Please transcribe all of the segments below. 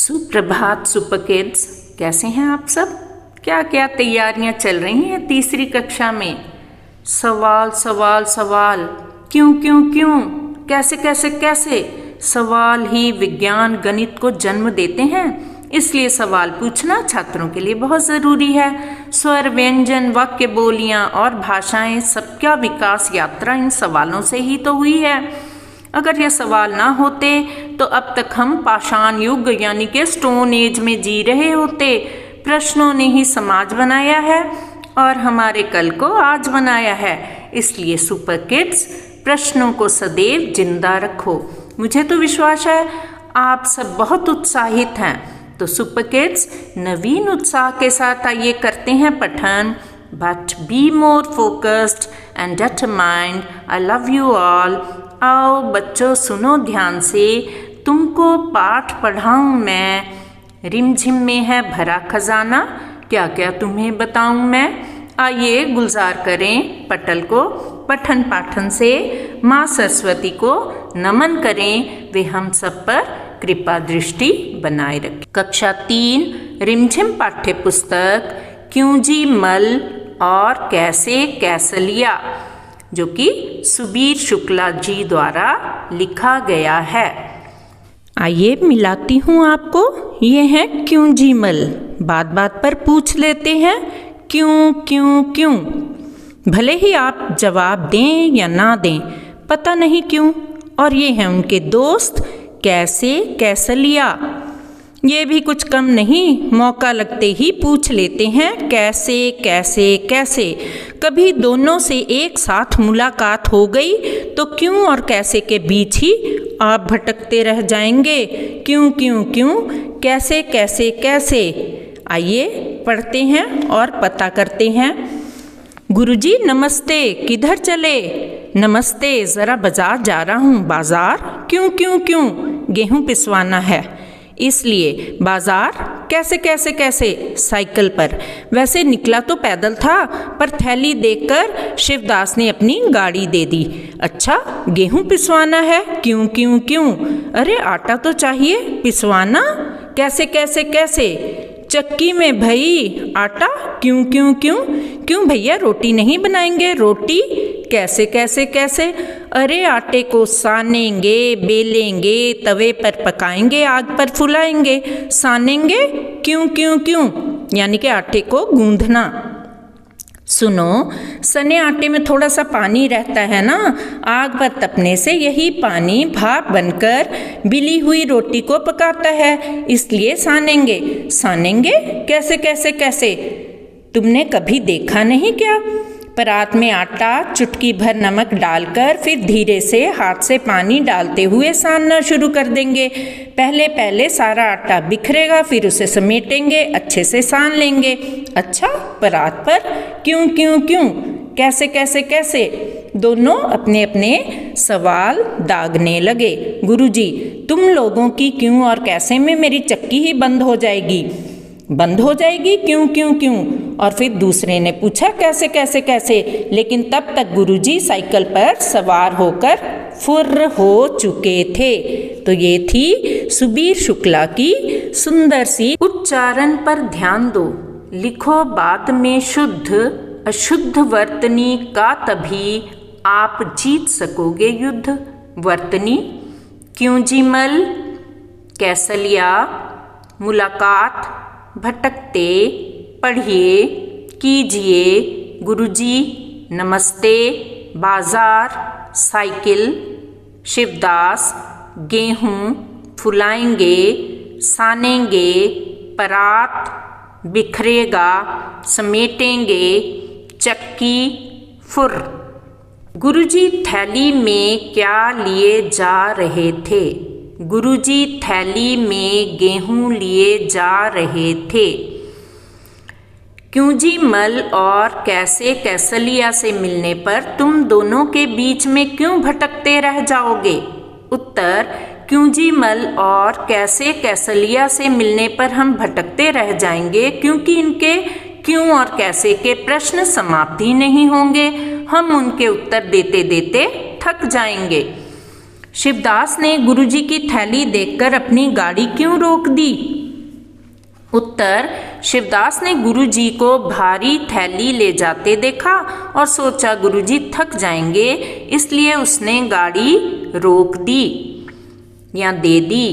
सुप्रभात super kids, कैसे हैं आप सब। क्या क्या तैयारियां चल रही हैं तीसरी कक्षा में। सवाल सवाल सवाल, क्यों क्यों क्यों, कैसे कैसे कैसे। सवाल ही विज्ञान गणित को जन्म देते हैं, इसलिए सवाल पूछना छात्रों के लिए बहुत ज़रूरी है। स्वर, व्यंजन, वाक्य, बोलियां और भाषाएं, सबका विकास यात्रा इन सवालों से ही तो हुई है। अगर ये सवाल ना होते तो अब तक हम पाषाण युग यानी कि स्टोन एज में जी रहे होते। प्रश्नों ने ही समाज बनाया है और हमारे कल को आज बनाया है। इसलिए सुपर किड्स, प्रश्नों को सदैव जिंदा रखो। मुझे तो विश्वास है आप सब बहुत उत्साहित हैं। तो सुपर किड्स, नवीन उत्साह के साथ आइए करते हैं पठन। But be more focused and determined. I love you all. आओ बच्चों, सुनो ध्यान से, तुमको पाठ पढ़ाऊँ मैं। रिमझिम में है भरा खजाना, क्या क्या तुम्हें बताऊँ मैं। आइए गुलजार करें पटल को पठन पाठन से। माँ सरस्वती को नमन करें, वे हम सब पर कृपा दृष्टि बनाए रखें। कक्षा 3 रिमझिम पाठ्य पुस्तक क्यों जी मल और कैसे कैसलिया, जो कि सुबीर शुक्ला जी द्वारा लिखा गया है। आइए मिलाती हूँ आपको। ये है क्यों जी मल। बात बात पर पूछ लेते हैं क्यों क्यों क्यों। भले ही आप जवाब दें या ना दें, पता नहीं क्यों। और ये हैं उनके दोस्त कैसे कैसलिया। ये भी कुछ कम नहीं, मौका लगते ही पूछ लेते हैं कैसे कैसे कैसे। कभी दोनों से एक साथ मुलाकात हो गई तो क्यों और कैसे के बीच ही आप भटकते रह जाएंगे। क्यों क्यों क्यों, कैसे कैसे कैसे। आइए पढ़ते हैं और पता करते हैं। गुरुजी नमस्ते, किधर चले। नमस्ते, ज़रा बाजार जा रहा हूँ। बाजार क्यों क्यों क्यों, गेहूँ पिसवाना है इसलिए। बाजार कैसे कैसे कैसे, साइकिल पर। वैसे निकला तो पैदल था, पर थैली देखकर शिवदास ने अपनी गाड़ी दे दी। अच्छा, गेहूं पिसवाना है, क्यों क्यों क्यों। अरे आटा तो चाहिए, पिसवाना कैसे कैसे कैसे। चक्की में भई आटा, क्यों क्यों क्यों। क्यों भैया रोटी नहीं बनाएंगे, रोटी कैसे कैसे कैसे। अरे आटे को सानेंगे, बेलेंगे, तवे पर पकाएंगे, आग पर फुलाएंगे, सानेंगे, क्यों क्यों क्यों, यानी कि आटे को गूंदना। सुनो, सने आटे में थोड़ा सा पानी रहता है ना, आग पर तपने से यही पानी भाप बनकर बिली हुई रोटी को पकाता है, इसलिए सानेंगे। सानेंगे कैसे कैसे कैसे, तुमने कभी देखा नहीं क्या। परात में आटा चुटकी भर नमक डालकर फिर धीरे से हाथ से पानी डालते हुए सानना शुरू कर देंगे। पहले पहले सारा आटा बिखरेगा, फिर उसे समेटेंगे, अच्छे से सान लेंगे। अच्छा, परात पर क्यों क्यों क्यों, कैसे कैसे कैसे। दोनों अपने अपने सवाल दागने लगे। गुरुजी, तुम लोगों की क्यों और कैसे में मेरी चक्की ही बंद हो जाएगी। बंद हो जाएगी, क्यों क्यों क्यों। और फिर दूसरे ने पूछा कैसे कैसे कैसे। लेकिन तब तक गुरुजी साइकिल पर सवार होकर फुर्र हो चुके थे। तो ये थी सुबीर शुक्ला की सुंदर सी। उच्चारण पर ध्यान दो। लिखो बाद में शुद्ध अशुद्ध वर्तनी का, तभी आप जीत सकोगे युद्ध। वर्तनी क्यों जी मल, कैसलिया, मुलाकात, भटकते, पढ़िए, कीजिए, गुरुजी, नमस्ते, बाजार, साइकिल, शिवदास, गेहूँ, फुलाएंगे, सानेंगे, परात, बिखरेगा, समेटेंगे, चक्की, फुर। गुरुजी थैली में क्या लिए जा रहे थे। गुरुजी थैली में गेहूं लिए जा रहे थे। क्यों जी मल और कैसे कैसलिया से मिलने पर तुम दोनों के बीच में क्यों भटकते रह जाओगे। उत्तर, क्यों जी मल और कैसे कैसलिया से मिलने पर हम भटकते रह जाएंगे क्योंकि इनके क्यों और कैसे के प्रश्न समाप्त ही नहीं होंगे। हम उनके उत्तर देते देते थक जाएंगे। शिवदास ने गुरुजी की थैली देखकर अपनी गाड़ी क्यों रोक दी? उत्तर, शिवदास ने गुरुजी को भारी थैली ले जाते देखा और सोचा गुरुजी थक जाएंगे, इसलिए उसने गाड़ी रोक दी या दे दी।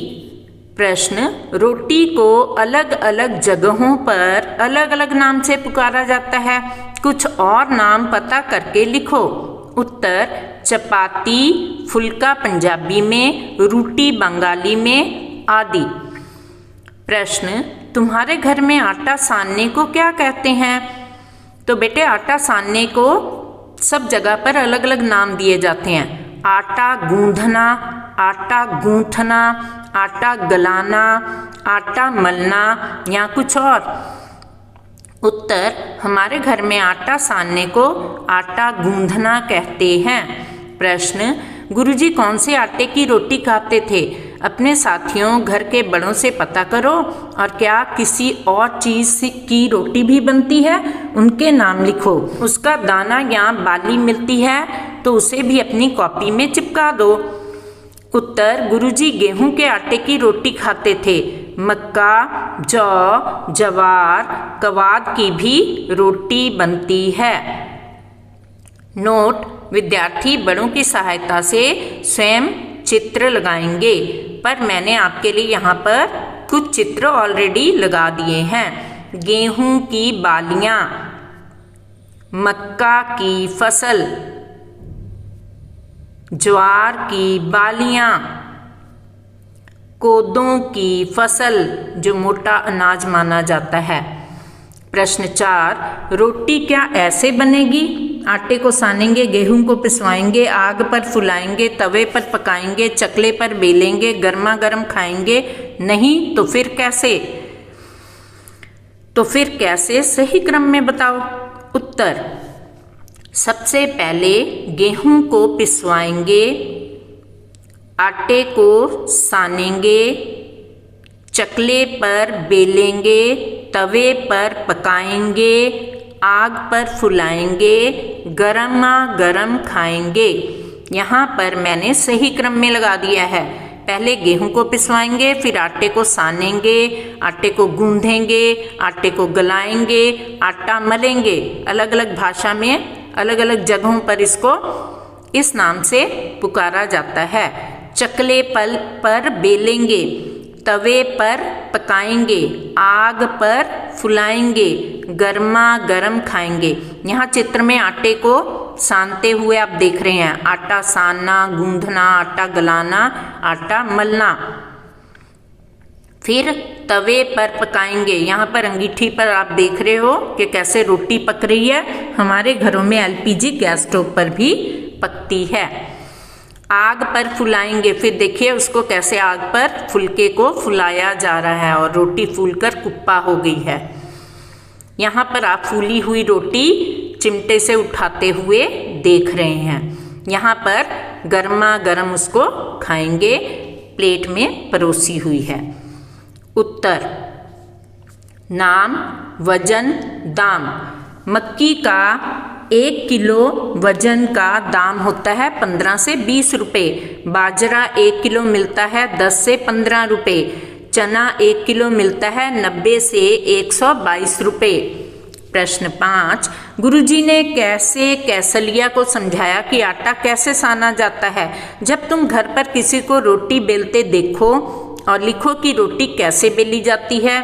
प्रश्न, रोटी को अलग अलग जगहों पर अलग अलग नाम से पुकारा जाता है, कुछ और नाम पता करके लिखो। उत्तर, चपाती, फुल्का पंजाबी में, रोटी बंगाली में आदि। प्रश्न, तुम्हारे घर में आटा सानने को क्या कहते हैं? तो बेटे आटा सानने को सब जगह पर अलग अलग नाम दिए जाते हैं। आटा गूंधना, आटा गूंथना, आटा गलाना, आटा मलना या कुछ और। उत्तर, हमारे घर में आटा सानने को आटा गूंधना कहते हैं। प्रश्न, गुरुजी कौन से आटे की रोटी खाते थे? अपने साथियों, घर के बड़ों से पता करो, और क्या किसी और चीज़ की रोटी भी बनती है? उनके नाम लिखो। उसका दाना या बाली मिलती है तो उसे भी अपनी कॉपी में चिपका दो। उत्तर, गुरुजी गेहूं के आटे की रोटी खाते थे। मक्का, जौ, जवार, कवाद की भी रोटी बनती है। नोट, विद्यार्थी बड़ों की सहायता से स्वयं चित्र लगाएंगे, पर मैंने आपके लिए यहाँ पर कुछ चित्र ऑलरेडी लगा दिए हैं। गेहूं की बालियां, मक्का की फसल, ज्वार की बालियां, कोदों की फसल जो मोटा अनाज माना जाता है। प्रश्न 4, रोटी क्या ऐसे बनेगी? आटे को सानेंगे, गेहूं को पिसवाएंगे, आग पर फुलाएंगे, तवे पर पकाएंगे, चकले पर बेलेंगे, गर्मा गर्म खाएंगे? नहीं, तो फिर कैसे? सही क्रम में बताओ। उत्तर, सबसे पहले गेहूं को पिसवाएंगे, आटे को सानेंगे, चकले पर बेलेंगे, तवे पर पकाएंगे, आग पर फुलाएंगे, गरमा गरम खाएंगे। यहाँ पर मैंने सही क्रम में लगा दिया है। पहले गेहूं को पिसवाएंगे, फिर आटे को सानेंगे, आटे को गूंधेंगे, आटे को गलाएंगे, आटा मलेंगे। अलग अलग भाषा में अलग अलग जगहों पर इसको इस नाम से पुकारा जाता है। चकले पर बेलेंगे, तवे पर पकाएंगे, आग पर फुलाएंगे, गर्मा गर्म खाएंगे। यहाँ चित्र में आटे को सानते हुए आप देख रहे हैं। आटा सानना, गूंधना, आटा गलाना, आटा मलना। फिर तवे पर पकाएंगे। यहाँ पर अंगीठी पर आप देख रहे हो कि कैसे रोटी पक रही है। हमारे घरों में एलपीजी गैस स्टोव पर भी पकती है। आग पर फुलाएंगे, फिर देखिए उसको कैसे आग पर फुलके को फुलाया जा रहा है और रोटी फूलकर कुप्पा हो गई है। यहाँ पर आप फूली हुई रोटी चिमटे से उठाते हुए देख रहे हैं। यहाँ पर गर्मा गर्म उसको खाएंगे, प्लेट में परोसी हुई है। उत्तर, नाम, वजन, दाम। मक्की का 1 किलो वजन का दाम होता है 15 से 20 रुपये। बाजरा 1 किलो मिलता है 10 से 15 रुपये। चना 1 किलो मिलता है 90 से 122 रुपये। प्रश्न 5, गुरुजी ने कैसे कैसलिया को समझाया कि आटा कैसे साना जाता है? जब तुम घर पर किसी को रोटी बेलते देखो और लिखो कि रोटी कैसे बेली जाती है।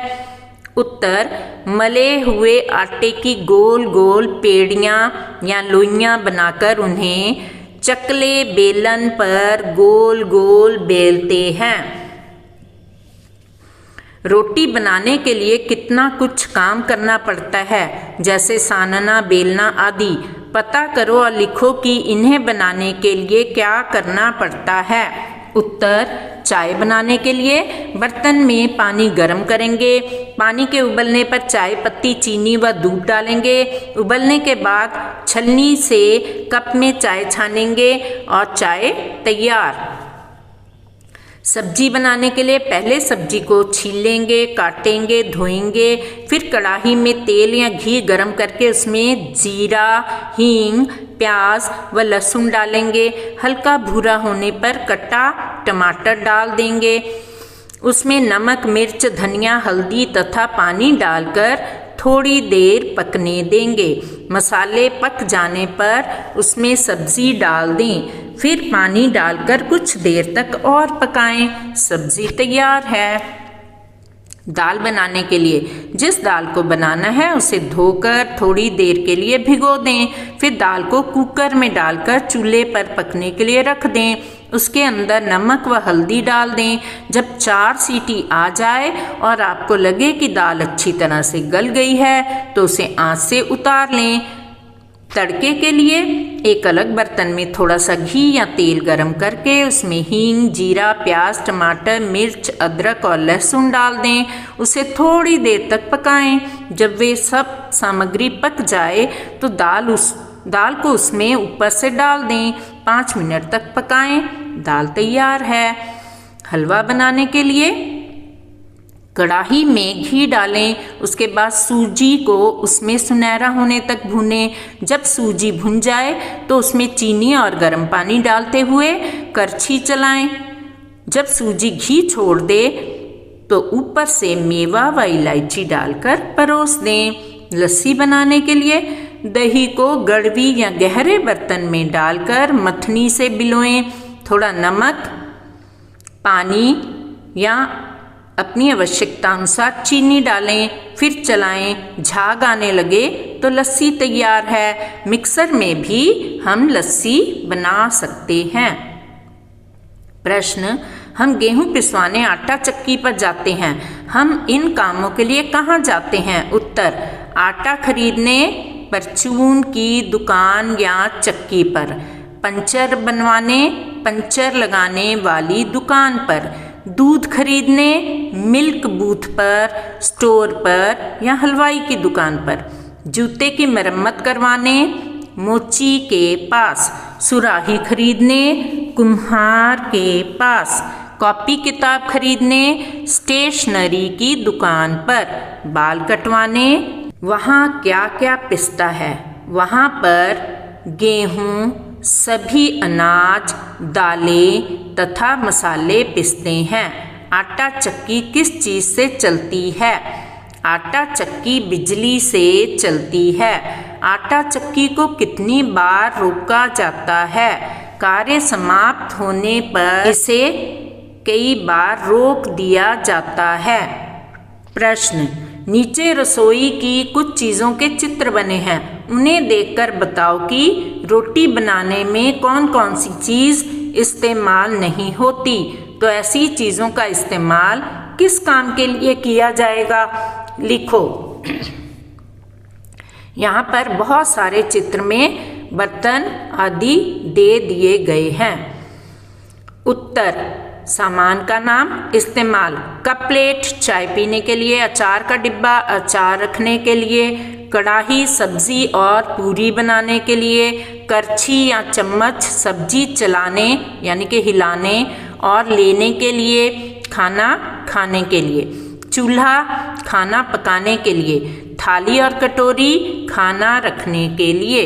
उत्तर, मले हुए आटे की गोल गोल पेड़ियाँ या लोइयाँ बनाकर उन्हें चकले बेलन पर गोल गोल बेलते हैं। रोटी बनाने के लिए कितना कुछ काम करना पड़ता है, जैसे सानना, बेलना आदि। पता करो और लिखो कि इन्हें बनाने के लिए क्या करना पड़ता है। उत्तर, चाय बनाने के लिए बर्तन में पानी गर्म करेंगे। पानी के उबलने पर चाय पत्ती, चीनी व दूध डालेंगे। उबलने के बाद छलनी से कप में चाय छानेंगे और चाय तैयार। सब्जी बनाने के लिए पहले सब्जी को छीलेंगे, काटेंगे, धोएंगे। फिर कढ़ाई में तेल या घी गरम करके उसमें जीरा, हींग, प्याज व लहसुन डालेंगे। हल्का भूरा होने पर कटा टमाटर डाल देंगे। उसमें नमक, मिर्च, धनिया, हल्दी तथा पानी डालकर थोड़ी देर पकने देंगे। मसाले पक जाने पर उसमें सब्जी डाल दें। फिर पानी डालकर कुछ देर तक और पकाएं। सब्जी तैयार है। दाल बनाने के लिए जिस दाल को बनाना है उसे धोकर थोड़ी देर के लिए भिगो दें। फिर दाल को कुकर में डालकर चूल्हे पर पकने के लिए रख दें। उसके अंदर नमक व हल्दी डाल दें। जब 4 सीटी आ जाए और आपको लगे कि दाल अच्छी तरह से गल गई है तो उसे आंच से उतार लें। तड़के के लिए एक अलग बर्तन में थोड़ा सा घी या तेल गरम करके उसमें हींग, जीरा, प्याज, टमाटर, मिर्च, अदरक और लहसुन डाल दें। उसे थोड़ी देर तक पकाएं। जब वे सब सामग्री पक जाए तो दाल को उसमें ऊपर से डाल दें। 5 मिनट तक पकाएं। दाल तैयार है। हलवा बनाने के लिए कढ़ाई में घी डालें। उसके बाद सूजी को उसमें सुनहरा होने तक भूनें। जब सूजी भुन जाए तो उसमें चीनी और गर्म पानी डालते हुए करछी चलाएं। जब सूजी घी छोड़ दे तो ऊपर से मेवा व इलायची डालकर परोस दें। लस्सी बनाने के लिए दही को गड़वी या गहरे बर्तन में डालकर मथनी से बिलोएं। थोड़ा नमक, पानी या अपनी आवश्यकता अनुसार चीनी डालें। फिर चलाएं। झाग आने लगे तो लस्सी तैयार है। मिक्सर में भी हम लस्सी बना सकते हैं। प्रश्न, हम गेहूं पिसवाने आटा चक्की पर जाते हैं। हम इन कामों के लिए कहाँ जाते हैं? उत्तर, आटा खरीदने परचून की दुकान या चक्की पर, पंचर बनवाने पंचर लगाने वाली दुकान पर, दूध खरीदने मिल्क बूथ पर, स्टोर पर या हलवाई की दुकान पर, जूते की मरम्मत करवाने मोची के पास, सुराही खरीदने कुम्हार के पास, कॉपी किताब खरीदने स्टेशनरी की दुकान पर, बाल कटवाने। वहाँ क्या क्या पिसता है? वहाँ पर गेहूँ, सभी अनाज, दालें तथा मसाले पिसते हैं। आटा चक्की किस चीज़ से चलती है? आटा चक्की बिजली से चलती है। आटा चक्की को कितनी बार रोका जाता है? कार्य समाप्त होने पर इसे कई बार रोक दिया जाता है। प्रश्न, नीचे रसोई की कुछ चीज़ों के चित्र बने हैं। उन्हें देखकर बताओ कि रोटी बनाने में कौन कौन सी चीज़ इस्तेमाल नहीं होती। तो ऐसी चीज़ों का इस्तेमाल किस काम के लिए किया जाएगा? लिखो। यहाँ पर बहुत सारे चित्र में बर्तन आदि दे दिए गए हैं। उत्तर, सामान का नाम, इस्तेमाल, कप प्लेट चाय पीने के लिए, अचार का डिब्बा अचार रखने के लिए, कढ़ाई सब्जी और पूरी बनाने के लिए, करछी या चम्मच सब्जी चलाने यानी कि हिलाने और लेने के लिए, खाना खाने के लिए, चूल्हा खाना पकाने के लिए, थाली और कटोरी खाना रखने के लिए।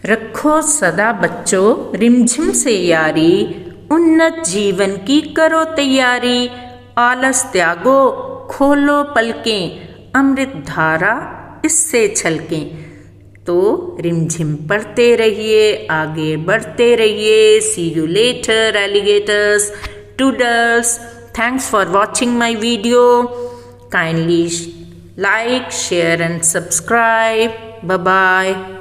रखो सदा बच्चों रिमझिम से यारी, उन्नत जीवन की करो तैयारी। आलस त्यागो खोलो पलकें, अमृत धारा इससे छलकें। तो रिमझिम पढ़ते रहिए, आगे बढ़ते रहिए। See you later alligators, toodles. Thanks for watching my video. Kindly like, share and subscribe. Bye-bye.